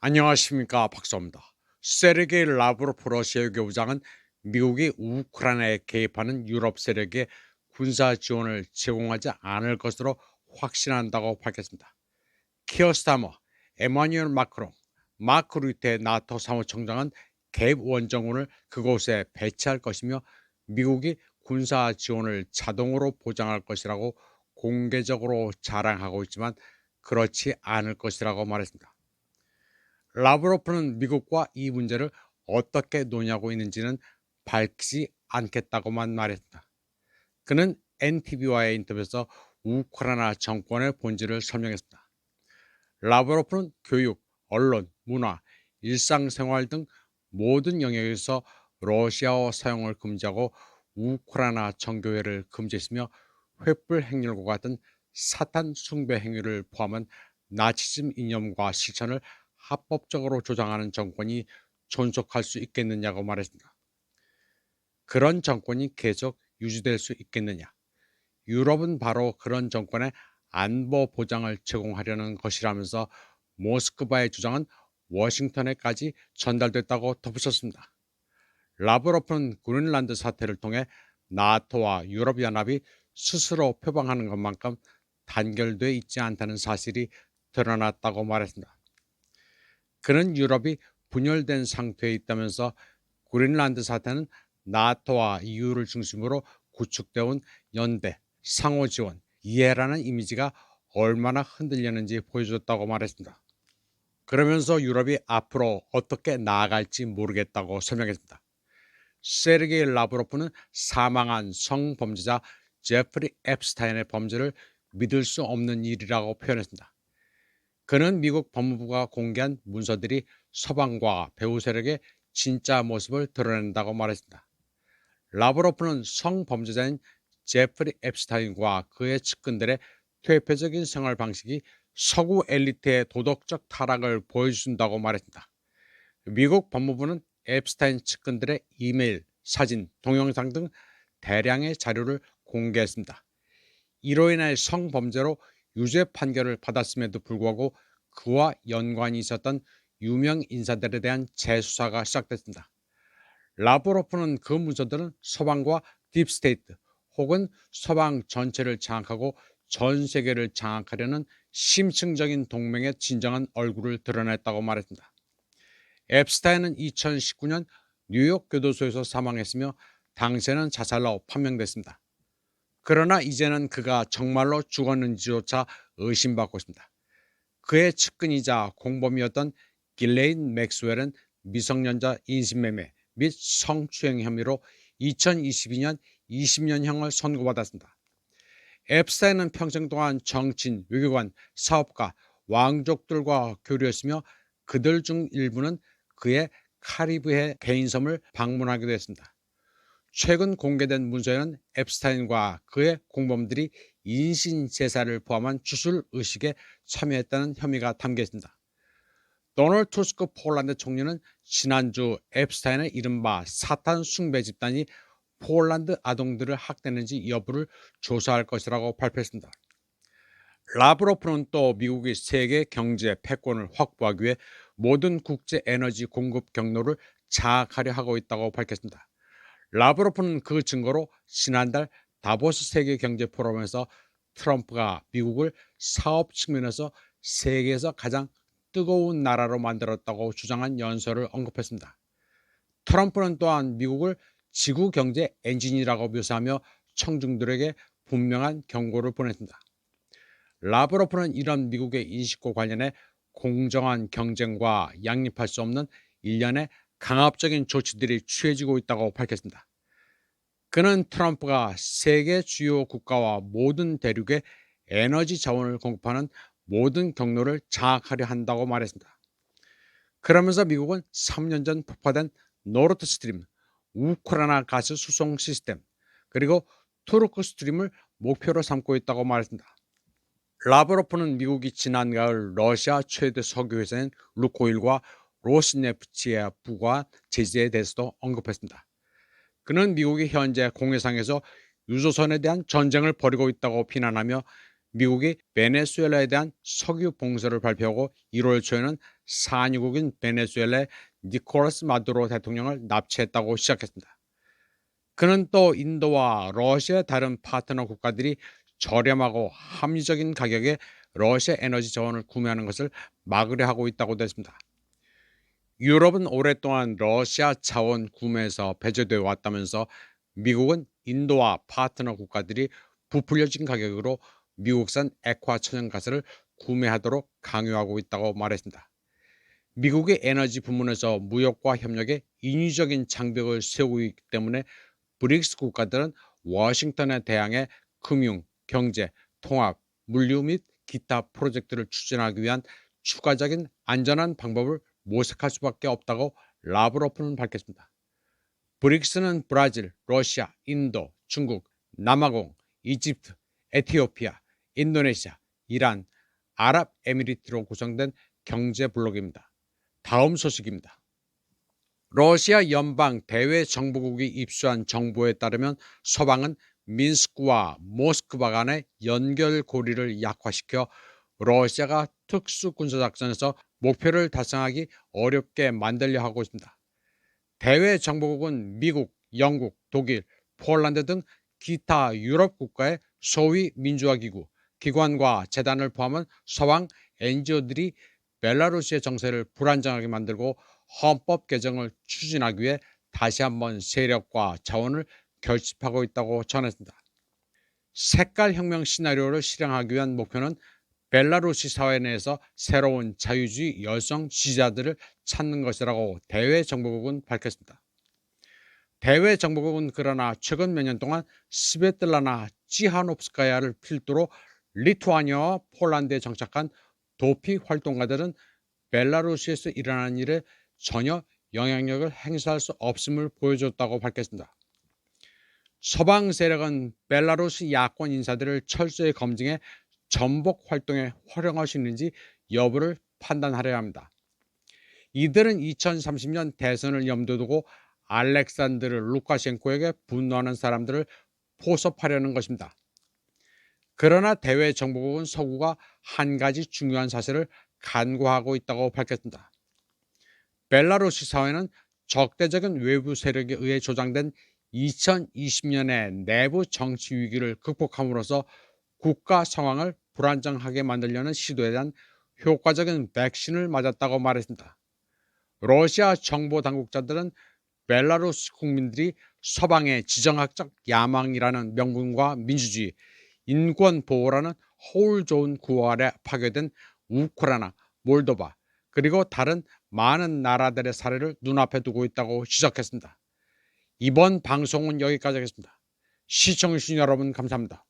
안녕하십니까, 박사입니다. 세르게이 라브로프 러시아 외교부장은 미국이 우크라이나에 개입하는 유럽 세력에 군사 지원을 제공하지 않을 것으로 확신한다고 밝혔습니다. 키어 스타머, 에마뉴엘 마크롱, 마크 루테 나토 사무총장은 개입 원정군을 그곳에 배치할 것이며 미국이 군사 지원을 자동으로 보장할 것이라고 공개적으로 자랑하고 있지만 그렇지 않을 것이라고 말했습니다. 라브로프는 미국과 이 문제를 어떻게 논의하고 있는지는 밝히지 않겠다고만 말했다. 그는 NTV와의 인터뷰에서 우크라이나 정권의 본질을 설명했습니다. 라브로프는 교육, 언론, 문화, 일상생활 등 모든 영역에서 러시아어 사용을 금지하고 우크라이나 정교회를 금지했으며 횃불 행렬과 같은 사탄 숭배 행위를 포함한 나치즘 이념과 실천을 합법적으로 조장하는 정권이 존속할 수 있겠느냐고 말했습니다. 그런 정권이 계속 유지될 수 있겠느냐? 유럽은 바로 그런 정권의 안보 보장을 제공하려는 것이라면서 모스크바의 주장은 워싱턴에까지 전달됐다고 덧붙였습니다. 라브로프는 그린란드 사태를 통해 나토와 유럽연합이 스스로 표방하는 것만큼 단결돼 있지 않다는 사실이 드러났다고 말했습니다. 그는 유럽이 분열된 상태에 있다면서 그린란드 사태는 나토와 EU를 중심으로 구축되어 온 연대, 상호 지원, 이해라는 이미지가 얼마나 흔들렸는지 보여줬다고 말했습니다. 그러면서 유럽이 앞으로 어떻게 나아갈지 모르겠다고 설명했습니다. 세르게이 라브로프는 사망한 성범죄자 제프리 앱스타인의 범죄를 믿을 수 없는 일이라고 표현했습니다. 그는 미국 법무부가 공개한 문서들이 서방과 배후 세력의 진짜 모습을 드러낸다고 말했습니다. 라브로프는 성범죄자인 제프리 앱스타인과 그의 측근들의 퇴폐적인 생활 방식이 서구 엘리트의 도덕적 타락을 보여준다고 말했습니다. 미국 법무부는 앱스타인 측근들의 이메일, 사진, 동영상 등 대량의 자료를 공개했습니다. 이로 인해 성범죄로 유죄 판결을 받았음에도 불구하고 그와 연관이 있었던 유명 인사들에 대한 재수사가 시작됐습니다. 라브로프는 그 문서들은 서방과 딥스테이트 혹은 서방 전체를 장악하고 전 세계를 장악하려는 심층적인 동맹의 진정한 얼굴을 드러냈다고 말했습니다. 앱스타인은 2019년 뉴욕 교도소에서 사망했으며 당시에는 자살로 판명됐습니다. 그러나 이제는 그가 정말로 죽었는지조차 의심받고 있습니다. 그의 측근이자 공범이었던 길레인 맥스웰은 미성년자 인신매매 및 성추행 혐의로 2022년 20년형을 선고받았습니다. 앱스타인은 평생 동안 정치인, 외교관, 사업가, 왕족들과 교류했으며 그들 중 일부는 그의 카리브해 개인섬을 방문하기도 했습니다. 최근 공개된 문서에는 앱스타인과 그의 공범들이 인신 제사를 포함한 주술 의식에 참여했다는 혐의가 담겨 있습니다. 도널드 투스크 폴란드 총리는 지난주 앱스타인의 이른바 사탄 숭배 집단이 폴란드 아동들을 학대했는지 여부를 조사할 것이라고 발표했습니다. 라브로프는 또 미국이 세계 경제 패권을 확보하기 위해 모든 국제 에너지 공급 경로를 장악하려 하고 있다고 밝혔습니다. 라브로프는 그 증거로 지난달 다보스 세계 경제 포럼에서 트럼프가 미국을 사업 측면에서 세계에서 가장 뜨거운 나라로 만들었다고 주장한 연설을 언급했습니다. 트럼프는 또한 미국을 지구 경제 엔진이라고 묘사하며 청중들에게 분명한 경고를 보냈습니다. 라브로프는 이런 미국의 인식과 관련해 공정한 경쟁과 양립할 수 없는 일련의 강압적인 조치들이 취해지고 있다고 밝혔습니다. 그는 트럼프가 세계 주요 국가와 모든 대륙에 에너지 자원을 공급하는 모든 경로를 장악하려 한다고 말했습니다. 그러면서 미국은 3년 전 폭파된 노르트 스트림, 우크라이나 가스 수송 시스템, 그리고 투르크 스트림을 목표로 삼고 있다고 말했습니다. 라브로프는 미국이 지난 가을 러시아 최대 석유 회사인 루코일과 로스네프치에 부과한 제재에 대해서도 언급했습니다. 그는 미국이 현재 공해상에서 유조선에 대한 전쟁을 벌이고 있다고 비난하며 미국이 베네수엘라에 대한 석유 봉쇄를 발표하고 1월 초에는 산유국인 베네수엘라의 니콜라스 마두로 대통령을 납치했다고 시작했습니다. 그는 또 인도와 러시아의 다른 파트너 국가들이 저렴하고 합리적인 가격에 러시아 에너지 자원을 구매하는 것을 막으려 하고 있다고도 했습니다. 유럽은 오랫동안 러시아 자원 구매에서 배제되어 왔다면서 미국은 인도와 파트너 국가들이 부풀려진 가격으로 미국산 액화 천연가스를 구매하도록 강요하고 있다고 말했습니다. 미국의 에너지 부문에서 무역과 협력에 인위적인 장벽을 세우고 있기 때문에 브릭스 국가들은 워싱턴에 대항해 금융, 경제, 통합, 물류 및 기타 프로젝트를 추진하기 위한 추가적인 안전한 방법을 모색할 수밖에 없다고 라브로프는 밝혔습니다. 브릭스는 브라질, 러시아, 인도, 중국, 남아공, 이집트, 에티오피아, 인도네시아, 이란, 아랍에미리트로 구성된 경제 블록입니다. 다음 소식입니다. 러시아 연방 대외정보국이 입수한 정보에 따르면 서방은 민스크와 모스크바 간의 연결고리를 약화시켜 러시아가 특수군사작전에서 목표를 달성하기 어렵게 만들려 하고 있습니다. 대외정보국은 미국, 영국, 독일, 폴란드 등 기타 유럽 국가의 소위 민주화기구, 기관과 재단을 포함한 서방 NGO들이 벨라루시의 정세를 불안정하게 만들고 헌법 개정을 추진하기 위해 다시 한번 세력과 자원을 결집하고 있다고 전했습니다. 색깔혁명 시나리오를 실행하기 위한 목표는 벨라루시 사회 내에서 새로운 자유주의 여성 지지자들을 찾는 것이라고 대외정보국은 밝혔습니다. 대외정보국은 그러나 최근 몇 년 동안 스베틀라나 지하노프스카야를 필두로 리투아니아와 폴란드에 정착한 도피 활동가들은 벨라루시에서 일어나는 일에 전혀 영향력을 행사할 수 없음을 보여줬다고 밝혔습니다. 서방 세력은 벨라루시 야권 인사들을 철저히 검증해 전복 활동에 활용할 수 있는지 여부를 판단하려야 합니다. 이들은 2030년 대선을 염두에 두고 알렉산드르 루카셴코에게 분노하는 사람들을 포섭하려는 것입니다. 그러나 대외정보국은 서구가 한 가지 중요한 사실을 간과하고 있다고 밝혔습니다. 벨라루시 사회는 적대적인 외부 세력에 의해 조장된 2020년의 내부 정치 위기를 극복함으로써 국가 상황을 불안정하게 만들려는 시도에 대한 효과적인 백신을 맞았다고 말했습니다. 러시아 정보 당국자들은 벨라루스 국민들이 서방의 지정학적 야망이라는 명분과 민주주의, 인권 보호라는 허울 좋은 구호 아래 파괴된 우크라이나, 몰도바, 그리고 다른 많은 나라들의 사례를 눈앞에 두고 있다고 지적했습니다. 이번 방송은 여기까지 하겠습니다. 시청해주신 여러분 감사합니다.